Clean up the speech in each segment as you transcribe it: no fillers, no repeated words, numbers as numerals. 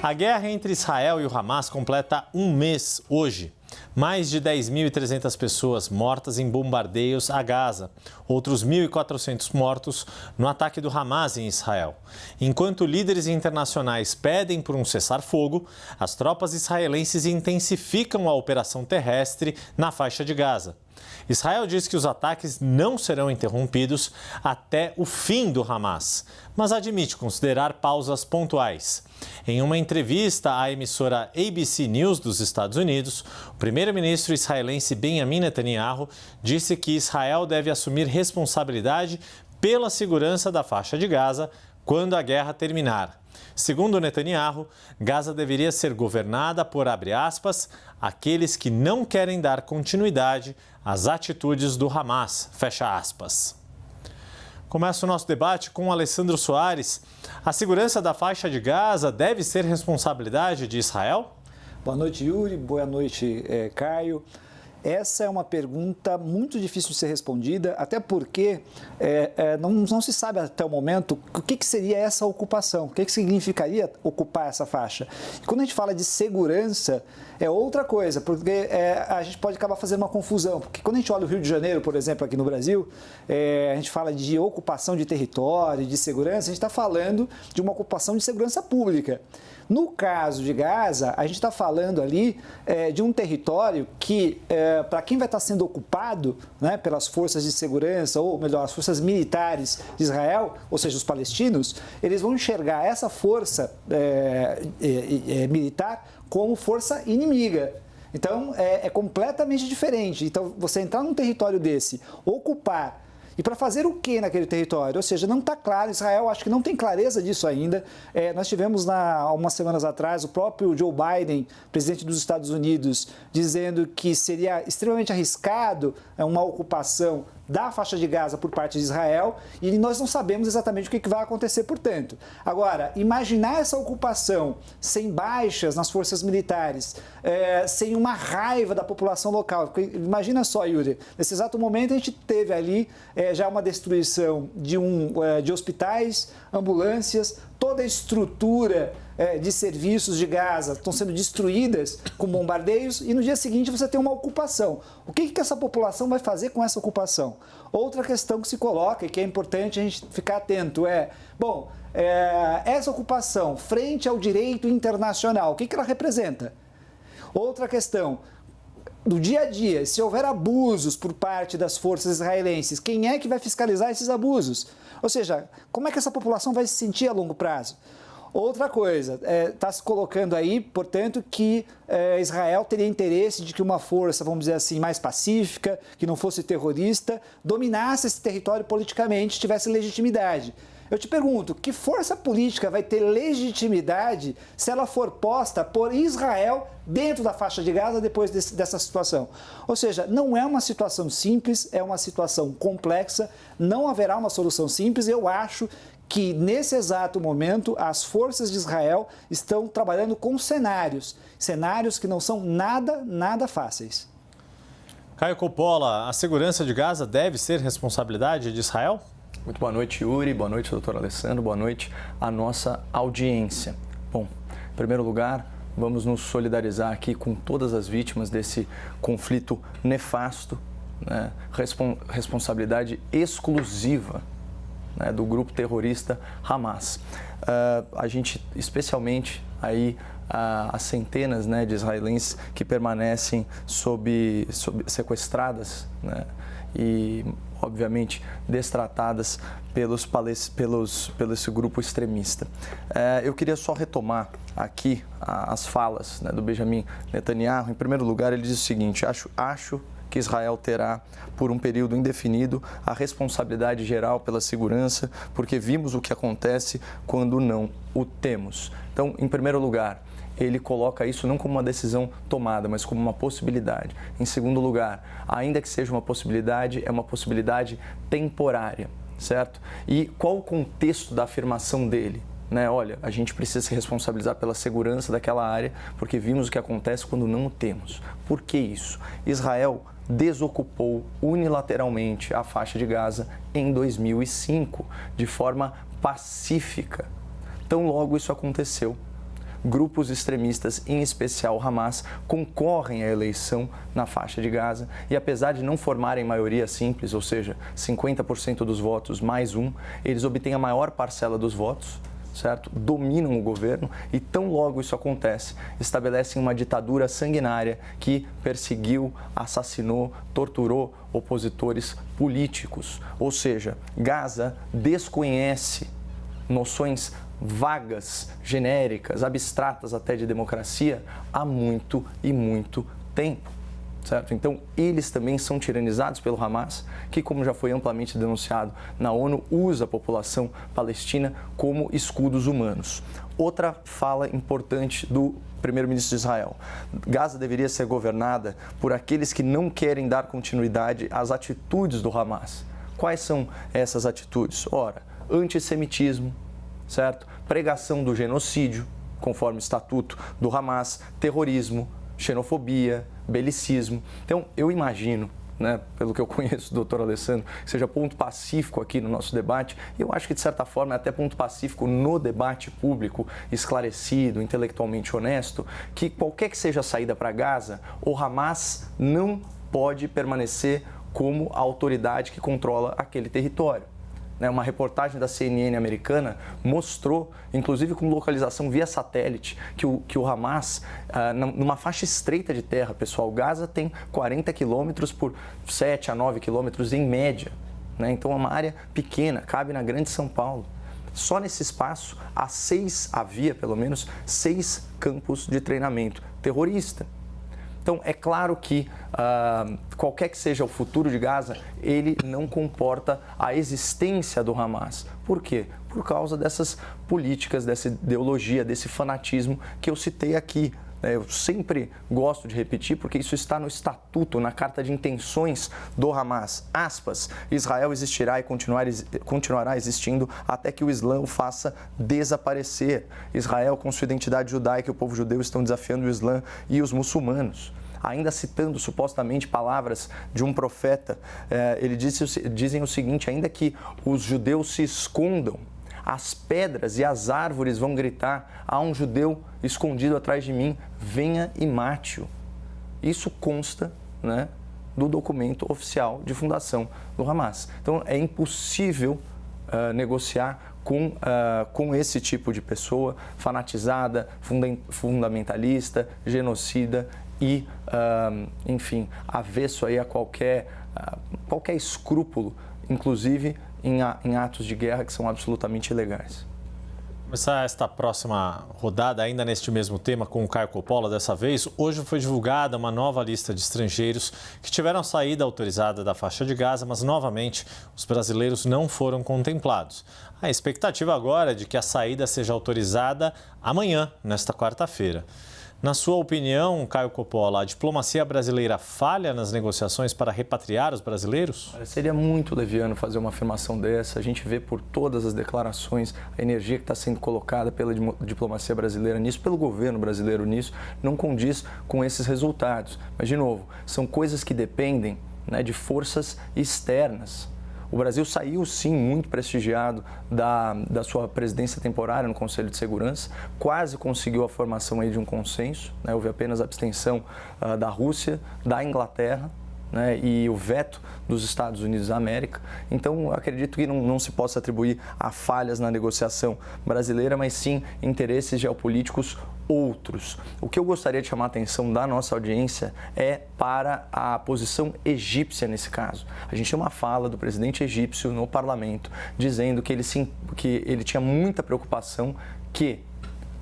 A guerra entre Israel e o Hamas completa um mês hoje. Mais de 10.300 pessoas mortas em bombardeios a Gaza. Outros 1.400 mortos no ataque do Hamas em Israel. Enquanto líderes internacionais pedem por um cessar-fogo, as tropas israelenses intensificam a operação terrestre na faixa de Gaza. Israel diz que os ataques não serão interrompidos até o fim do Hamas, mas admite considerar pausas pontuais. Em uma entrevista à emissora ABC News dos Estados Unidos, o primeiro-ministro israelense Benjamin Netanyahu disse que Israel deve assumir responsabilidade pela segurança da faixa de Gaza quando a guerra terminar. Segundo Netanyahu, Gaza deveria ser governada por, abre aspas, aqueles que não querem dar continuidade às atitudes do Hamas, fecha aspas. Começa o nosso debate com Alessandro Soares. A segurança da faixa de Gaza deve ser responsabilidade de Israel? Boa noite, Yuri. Boa noite, Caio. Essa é uma pergunta muito difícil de ser respondida, até porque não se sabe até o momento o que seria essa ocupação, o que significaria ocupar essa faixa. E quando a gente fala de segurança, é outra coisa, porque a gente pode acabar fazendo uma confusão, porque quando a gente olha o Rio de Janeiro, por exemplo, aqui no Brasil, a gente fala de ocupação de território, de segurança, a gente está falando de uma ocupação de segurança pública. No caso de Gaza, a gente está falando ali de um território que, para quem vai estar sendo ocupado, né, pelas forças de segurança, ou melhor, as forças militares de Israel, ou seja, os palestinos, eles vão enxergar essa força militar como força inimiga. Então, é completamente diferente. Então, você entrar num território desse, ocupar, e para fazer o que naquele território? Ou seja, não está claro, Israel acho que não tem clareza disso ainda. Nós tivemos, há umas semanas atrás, o próprio Joe Biden, presidente dos Estados Unidos, dizendo que seria extremamente arriscado uma ocupação da faixa de Gaza por parte de Israel, e nós não sabemos exatamente o que vai acontecer, portanto. Agora, imaginar essa ocupação sem baixas nas forças militares, sem uma raiva da população local. Imagina só, Yuri, nesse exato momento a gente teve ali já uma destruição de hospitais, ambulâncias, toda a estrutura de serviços de Gaza estão sendo destruídas com bombardeios, e no dia seguinte você tem uma ocupação. O que essa população vai fazer com essa ocupação? Outra questão que se coloca e que é importante a gente ficar atento essa ocupação frente ao direito internacional, o que ela representa? Outra questão, no dia a dia, se houver abusos por parte das forças israelenses, quem é que vai fiscalizar esses abusos? Ou seja, como é que essa população vai se sentir a longo prazo? Outra coisa, está se colocando aí, portanto, que Israel teria interesse de que uma força, vamos dizer assim, mais pacífica, que não fosse terrorista, dominasse esse território politicamente, tivesse legitimidade. Eu te pergunto, que força política vai ter legitimidade se ela for posta por Israel dentro da faixa de Gaza depois dessa situação? Ou seja, não é uma situação simples, é uma situação complexa, não haverá uma solução simples. Eu acho que nesse exato momento as forças de Israel estão trabalhando com cenários que não são nada fáceis. Caio Coppola, a segurança de Gaza deve ser responsabilidade de Israel? Muito boa noite, Yuri. Boa noite, doutor Alessandro. Boa noite à nossa audiência. Bom, em primeiro lugar, vamos nos solidarizar aqui com todas as vítimas desse conflito nefasto, né? Responsabilidade exclusiva, né, do grupo terrorista Hamas. A gente, especialmente aí, as centenas, né, de israelenses que permanecem sequestradas, né, e obviamente destratadas pelo esse grupo extremista. Eu queria só retomar aqui as falas, né, do Benjamin Netanyahu. Em primeiro lugar, ele diz o seguinte: acho que Israel terá, por um período indefinido, a responsabilidade geral pela segurança, porque vimos o que acontece quando não o temos. Então, em primeiro lugar, ele coloca isso não como uma decisão tomada, mas como uma possibilidade. Em segundo lugar, ainda que seja uma possibilidade, é uma possibilidade temporária, certo? E qual o contexto da afirmação dele? Olha, a gente precisa se responsabilizar pela segurança daquela área, porque vimos o que acontece quando não o temos. Por que isso? Israel desocupou unilateralmente a faixa de Gaza em 2005, de forma pacífica. Tão logo isso aconteceu, grupos extremistas, em especial o Hamas, concorrem à eleição na faixa de Gaza e, apesar de não formarem maioria simples, ou seja, 50% dos votos mais um, eles obtêm a maior parcela dos votos, certo? Dominam o governo e, tão logo isso acontece, estabelecem uma ditadura sanguinária que perseguiu, assassinou, torturou opositores políticos. Ou seja, Gaza desconhece noções vagas, genéricas, abstratas até de democracia há muito e muito tempo. Certo? Então, eles também são tiranizados pelo Hamas, que, como já foi amplamente denunciado na ONU, usa a população palestina como escudos humanos. Outra fala importante do primeiro-ministro de Israel: Gaza deveria ser governada por aqueles que não querem dar continuidade às atitudes do Hamas. Quais são essas atitudes? Ora, antissemitismo, certo? Pregação do genocídio, conforme o estatuto do Hamas, terrorismo, xenofobia, belicismo. Então, eu imagino, pelo que eu conheço do Dr. Alessandro, que seja ponto pacífico aqui no nosso debate. Eu acho que, de certa forma, é até ponto pacífico no debate público, esclarecido, intelectualmente honesto, que qualquer que seja a saída para Gaza, o Hamas não pode permanecer como a autoridade que controla aquele território. Uma reportagem da CNN americana mostrou, inclusive com localização via satélite, que o Hamas, numa faixa estreita de terra, pessoal, Gaza tem 40 quilômetros por 7 a 9 quilômetros em média. Então é uma área pequena, cabe na grande São Paulo. Só nesse espaço havia pelo menos 6 campos de treinamento terrorista. Então, é claro que qualquer que seja o futuro de Gaza, ele não comporta a existência do Hamas. Por quê? Por causa dessas políticas, dessa ideologia, desse fanatismo que eu citei aqui. Eu sempre gosto de repetir, porque isso está no estatuto, na carta de intenções do Hamas. Aspas, Israel existirá e continuará existindo até que o Islã o faça desaparecer. Israel, com sua identidade judaica e o povo judeu, estão desafiando o Islã e os muçulmanos. Ainda citando supostamente palavras de um profeta, dizem o seguinte: ainda que os judeus se escondam, as pedras e as árvores vão gritar: há um judeu escondido atrás de mim, venha e mate-o. Isso consta, do documento oficial de fundação do Hamas. Então, é impossível negociar com esse tipo de pessoa fanatizada, fundamentalista, genocida e, enfim, avesso aí a qualquer escrúpulo, inclusive em atos de guerra que são absolutamente ilegais. Começar esta próxima rodada ainda neste mesmo tema com o Caio Coppola. Dessa vez, hoje foi divulgada uma nova lista de estrangeiros que tiveram saída autorizada da faixa de Gaza, mas novamente os brasileiros não foram contemplados. A expectativa agora é de que a saída seja autorizada amanhã, nesta quarta-feira. Na sua opinião, Caio Coppola, a diplomacia brasileira falha nas negociações para repatriar os brasileiros? Seria muito leviano fazer uma afirmação dessa. A gente vê por todas as declarações, a energia que está sendo colocada pela diplomacia brasileira nisso, pelo governo brasileiro nisso, não condiz com esses resultados. Mas, de novo, são coisas que dependem de forças externas. O Brasil saiu, sim, muito prestigiado da sua presidência temporária no Conselho de Segurança, quase conseguiu a formação aí de um consenso, houve apenas a abstenção da Rússia, da Inglaterra, e o veto dos Estados Unidos da América. Então, acredito que não se possa atribuir a falhas na negociação brasileira, mas sim interesses geopolíticos outros. O que eu gostaria de chamar a atenção da nossa audiência é para a posição egípcia nesse caso. A gente tem uma fala do presidente egípcio no parlamento dizendo que ele tinha muita preocupação que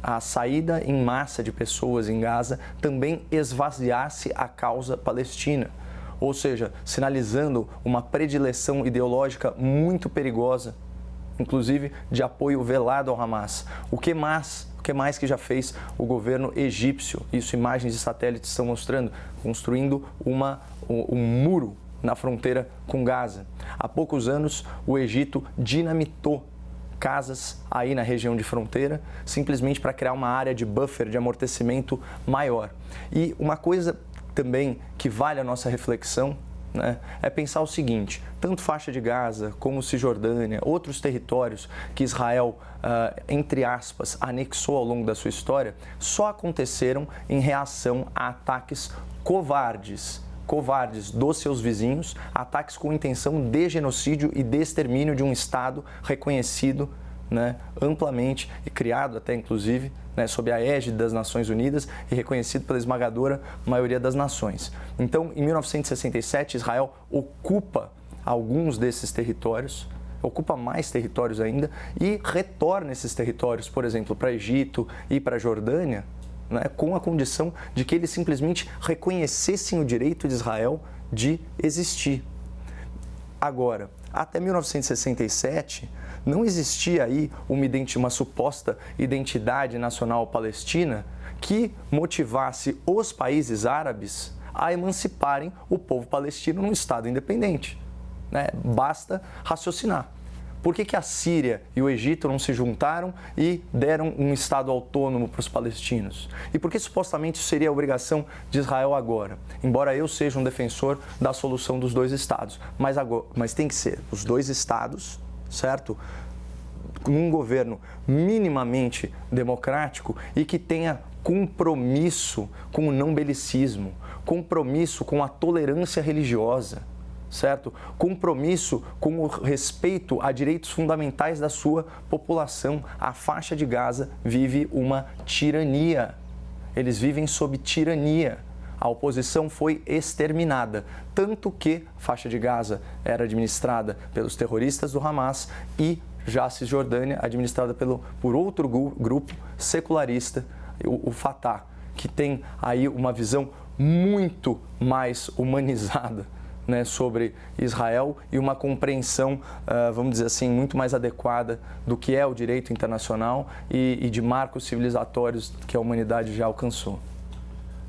a saída em massa de pessoas em Gaza também esvaziasse a causa palestina. Ou seja, sinalizando uma predileção ideológica muito perigosa, inclusive de apoio velado ao Hamas. O que mais que já fez o governo egípcio? Isso imagens de satélites estão mostrando, construindo um muro na fronteira com Gaza. Há poucos anos, o Egito dinamitou casas aí na região de fronteira, simplesmente para criar uma área de buffer, de amortecimento maior. E uma coisa também que vale a nossa reflexão, né, é pensar o seguinte: tanto faixa de Gaza como Cisjordânia, outros territórios que Israel, entre aspas, anexou ao longo da sua história, só aconteceram em reação a ataques covardes dos seus vizinhos, ataques com intenção de genocídio e de extermínio de um Estado reconhecido, né, amplamente e criado até inclusive, né, sob a égide das Nações Unidas e reconhecido pela esmagadora maioria das nações. Então, em 1967, Israel ocupa alguns desses territórios, ocupa mais territórios ainda e retorna esses territórios, por exemplo, para Egito e para Jordânia, né, com a condição de que eles simplesmente reconhecessem o direito de Israel de existir. Agora, até 1967, não existia aí uma suposta identidade nacional palestina que motivasse os países árabes a emanciparem o povo palestino num Estado independente, né? Basta raciocinar. Por que a Síria e o Egito não se juntaram e deram um Estado autônomo para os palestinos? E por que supostamente isso seria a obrigação de Israel agora? Embora eu seja um defensor da solução dos dois Estados, mas tem que ser os dois Estados, certo? Um governo minimamente democrático e que tenha compromisso com o não belicismo, compromisso com a tolerância religiosa, certo? Compromisso com o respeito a direitos fundamentais da sua população. A faixa de Gaza vive uma tirania. Eles vivem sob tirania. A oposição foi exterminada, tanto que a faixa de Gaza era administrada pelos terroristas do Hamas e já a Cisjordânia administrada por outro grupo secularista, o Fatah, que tem aí uma visão muito mais humanizada, né, sobre Israel e uma compreensão, vamos dizer assim, muito mais adequada do que é o direito internacional e de marcos civilizatórios que a humanidade já alcançou.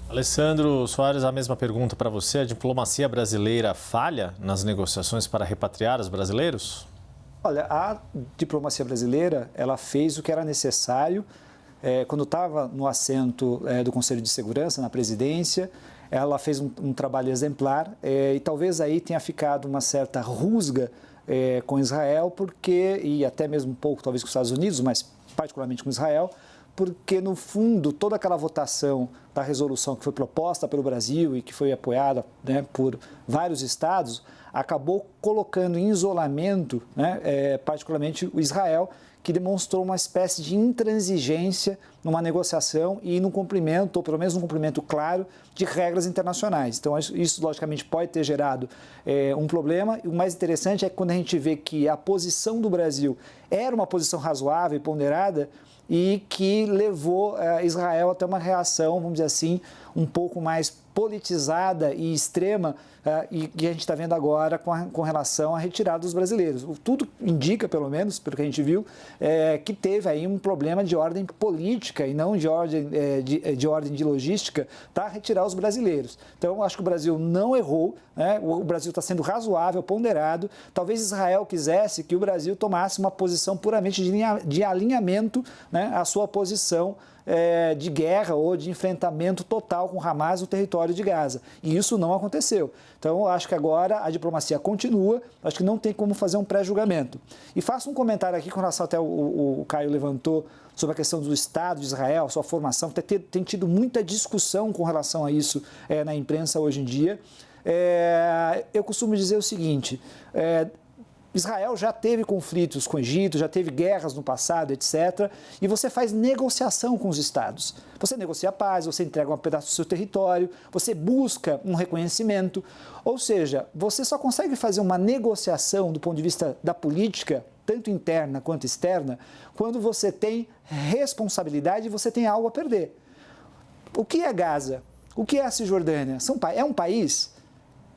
Alessandro Soares, a mesma pergunta para você. A diplomacia brasileira falha nas negociações para repatriar os brasileiros? Olha, a diplomacia brasileira, ela fez o que era necessário quando estava no assento do Conselho de Segurança, na presidência. Ela fez um trabalho exemplar e talvez aí tenha ficado uma certa rusga com Israel, e até mesmo um pouco talvez com os Estados Unidos, mas particularmente com Israel, porque no fundo toda aquela votação da resolução que foi proposta pelo Brasil e que foi apoiada, né, por vários estados, acabou colocando em isolamento, né, particularmente o Israel, que demonstrou uma espécie de intransigência numa negociação e no cumprimento, ou pelo menos um cumprimento claro, de regras internacionais. Então, isso logicamente pode ter gerado um problema. E o mais interessante é que quando a gente vê que a posição do Brasil era uma posição razoável e ponderada e que levou Israel até uma reação, vamos dizer assim, um pouco mais politizada e extrema, e que a gente está vendo agora com relação à retirada dos brasileiros. Tudo indica, pelo menos, pelo que a gente viu, que teve aí um problema de ordem política e não de ordem de logística para retirar os brasileiros. Então, eu acho que o Brasil não errou, né? O Brasil está sendo razoável, ponderado. Talvez Israel quisesse que o Brasil tomasse uma posição puramente de alinhamento, né, à sua posição de guerra ou de enfrentamento total com Hamas no território de Gaza. E isso não aconteceu. Então, eu acho que agora a diplomacia continua, acho que não tem como fazer um pré-julgamento. E faço um comentário aqui com relação até o Caio levantou sobre a questão do Estado de Israel, sua formação. Tem tido muita discussão com relação a isso na imprensa hoje em dia. Eu costumo dizer o seguinte: Israel já teve conflitos com o Egito, já teve guerras no passado, etc. E você faz negociação com os estados. Você negocia a paz, você entrega um pedaço do seu território, você busca um reconhecimento. Ou seja, você só consegue fazer uma negociação do ponto de vista da política, tanto interna quanto externa, quando você tem responsabilidade e você tem algo a perder. O que é Gaza? O que é a Cisjordânia? É um país?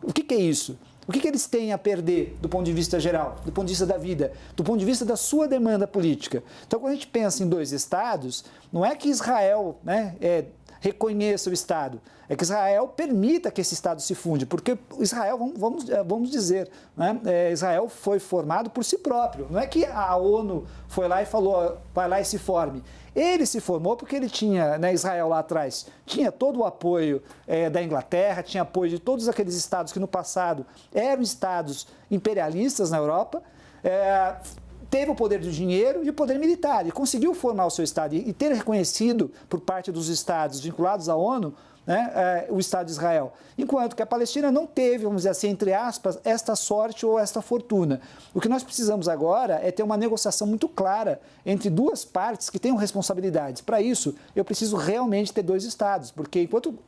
O que é isso? O que eles têm a perder do ponto de vista geral, do ponto de vista da vida, do ponto de vista da sua demanda política? Então, quando a gente pensa em dois estados, não é que Israel, né, reconheça o Estado, é que Israel permita que esse Estado se funde, porque Israel, vamos dizer, né, Israel foi formado por si próprio. Não é que a ONU foi lá e falou, vai lá e se forme. Ele se formou porque ele tinha, né, Israel lá atrás, tinha todo o apoio da Inglaterra, tinha apoio de todos aqueles estados que no passado eram estados imperialistas na Europa, teve o poder do dinheiro e o poder militar, e conseguiu formar o seu Estado e ter reconhecido por parte dos estados vinculados à ONU, né, o Estado de Israel. Enquanto que a Palestina não teve, vamos dizer assim, entre aspas, esta sorte ou esta fortuna. O que nós precisamos agora é ter uma negociação muito clara entre duas partes que tenham responsabilidades. Para isso, eu preciso realmente ter dois Estados, porque enquanto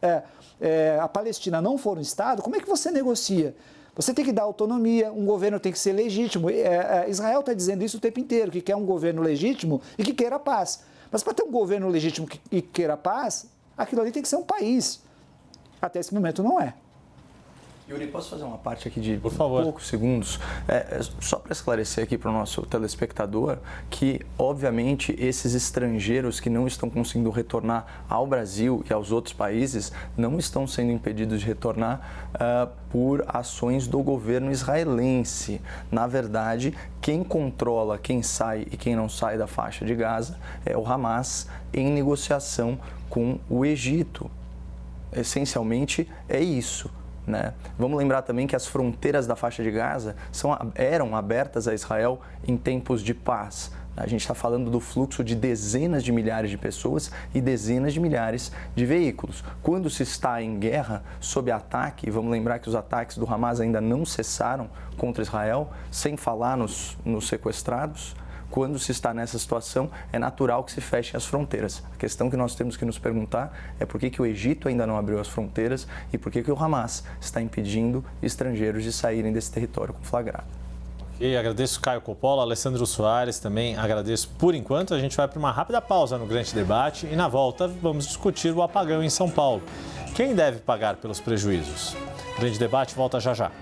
a Palestina não for um Estado, como é que você negocia? Você tem que dar autonomia, um governo tem que ser legítimo. Israel está dizendo isso o tempo inteiro, que quer um governo legítimo e que queira paz. Mas para ter um governo legítimo que queira paz, aquilo ali tem que ser um país. Até esse momento não é. Yuri, posso fazer uma parte aqui de Por favor. Poucos segundos? Só para esclarecer aqui para o nosso telespectador que, obviamente, esses estrangeiros que não estão conseguindo retornar ao Brasil e aos outros países não estão sendo impedidos de retornar por ações do governo israelense. Na verdade, quem controla quem sai e quem não sai da faixa de Gaza é o Hamas em negociação com o Egito. Essencialmente é isso. Né? Vamos lembrar também que as fronteiras da faixa de Gaza eram abertas a Israel em tempos de paz. A gente está falando do fluxo de dezenas de milhares de pessoas e dezenas de milhares de veículos. Quando se está em guerra, sob ataque, vamos lembrar que os ataques do Hamas ainda não cessaram contra Israel, sem falar nos sequestrados. Quando se está nessa situação, é natural que se fechem as fronteiras. A questão que nós temos que nos perguntar é por que o Egito ainda não abriu as fronteiras e por que o Hamas está impedindo estrangeiros de saírem desse território conflagrado. Ok, agradeço Caio Coppola, Alessandro Soares também, agradeço por enquanto. A gente vai para uma rápida pausa no Grande Debate e na volta vamos discutir o apagão em São Paulo. Quem deve pagar pelos prejuízos? O Grande Debate volta já já.